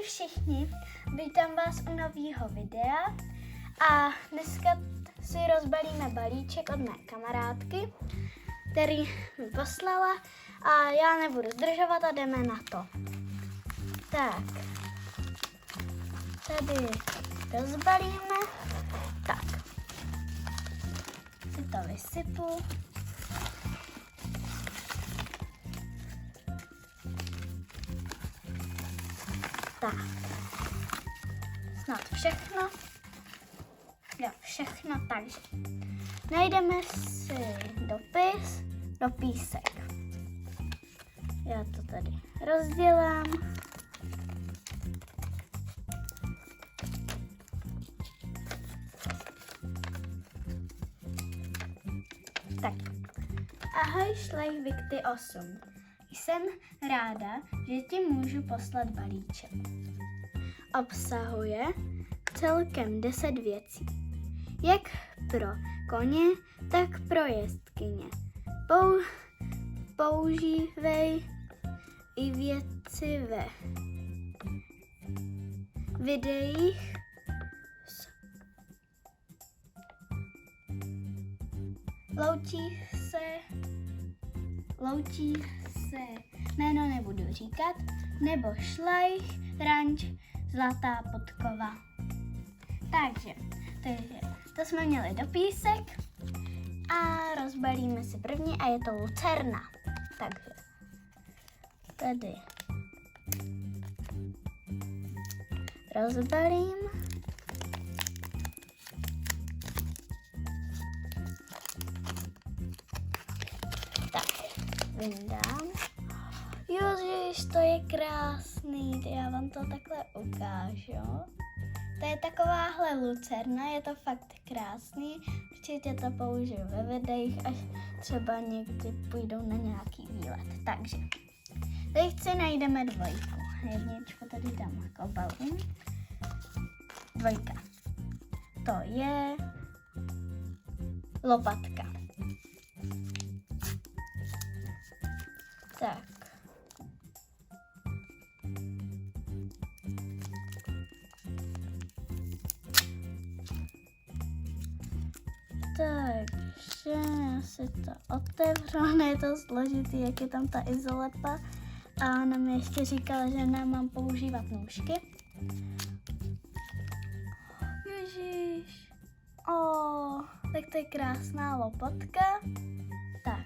všichni, vítám vás u nového videa a dneska si rozbalíme balíček od mé kamarádky, který mi poslala a já nebudu zdržovat a jdeme na to. Tak, tady rozbalíme, tak, si to vysypu. Tak, snad všechno. Jo, všechno, takže najdeme si dopísek. Já to tady rozdělám. Tak, ahoj Šlejvikty 8. Jsem ráda, že ti můžu poslat balíček. Obsahuje celkem 10 věcí. Jak pro koně, tak pro jezdkyně. Používej i věci ve videích loučí se, jméno nebudu říkat, nebo Šlajch, Ranč, Zlatá podkova. Takže to jsme měli dopísek a rozbalíme si první a je to lucerna. Takže tady rozbalím. Vyndám. Ježiš, to je krásný, já vám to takhle ukážu. To je takováhle lucerna, je to fakt krásný, určitě to použiju ve videích, až třeba někdy půjdou na nějaký výlet. Takže, teď si najdeme dvojku. Jedničku tady dám jako balím. Dvojka. To je lopatka. Tak. Takže já si to otevřu, je to složitý, jak je tam ta izolepa. A ona mi ještě říkala, že nemám používat nůžky. Ježíš. Tak to je krásná lopatka. Tak.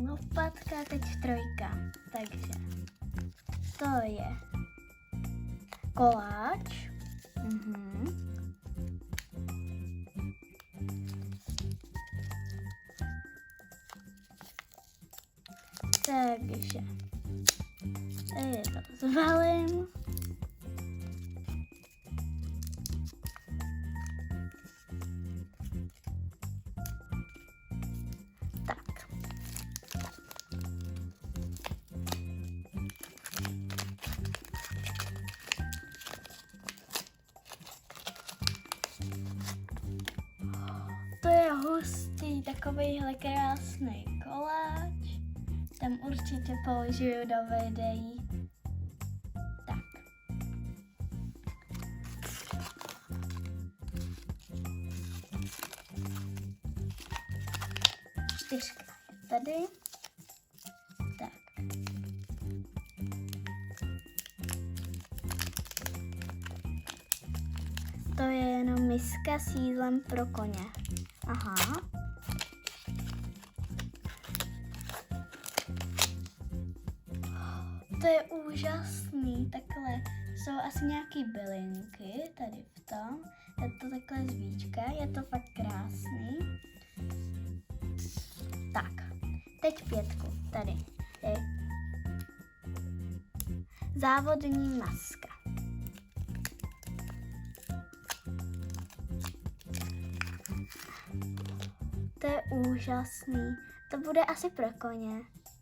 Lopatka, teď trojka. Takže to je koláč. Takže tady to zvalím. To je hustý, takovejhle krásný koláč. Tam určitě použiju do videí. Tak. Čtyřka je tady. Tak. To je jenom miska s jídlem pro koně. Aha. To je úžasný, takhle jsou asi nějaký bylinky tady v tom. Je to takhle zvíčka, je to fakt krásný. Tak, teď 5. Tady je závodní maska. To je úžasný. To bude asi pro koně.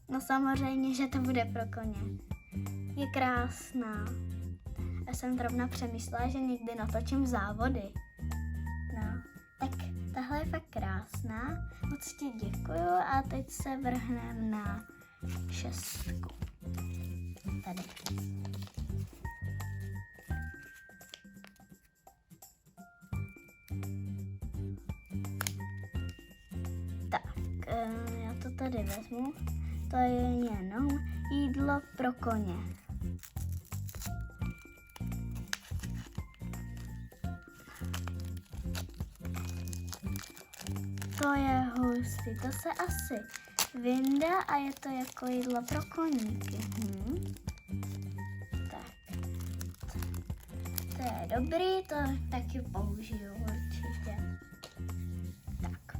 No samozřejmě, že to bude pro koně. Je krásná. Já jsem zrovna přemyslela, že někdy natočím závody. No, tak tahle je fakt krásná. Moc ti děkuju a teď se vrhneme na 6. tady vezmu. To je jenom jídlo pro koně. To je hustý, to se asi vyndá a je to jako jídlo pro koníky. Tak. To je dobrý, to taky použiju určitě. Tak.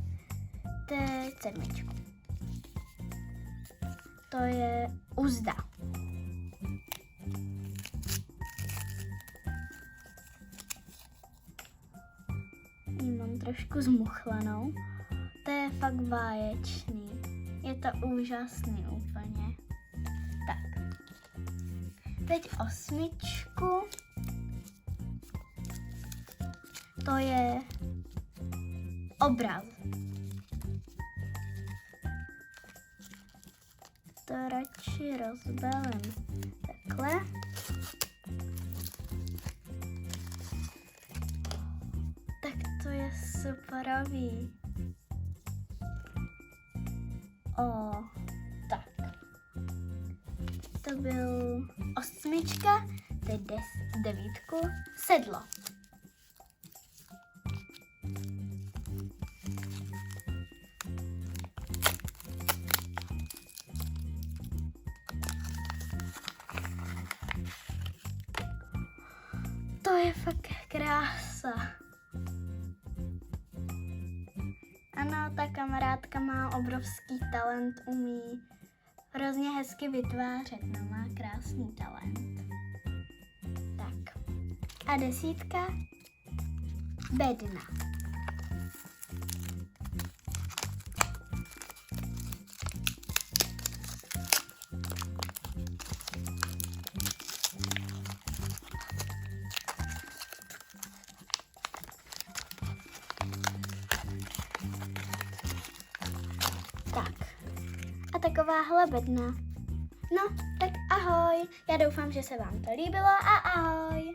Teď 7. To je uzda. Ji mám trošku zmuchlanou. To je fakt báječný. Je to úžasný úplně. Tak. Teď 8. To je obraz. To radši rozbalím takhle. Tak to je superový. Tak. To byl 8, teď 9, sedlo. To je fakt krása. Ano, ta kamarádka má obrovský talent, umí hrozně hezky vytvářet, no má krásný talent. Tak. A 10, bedna. Tak. A takováhle bedna. No, tak ahoj. Já doufám, že se vám to líbilo a ahoj.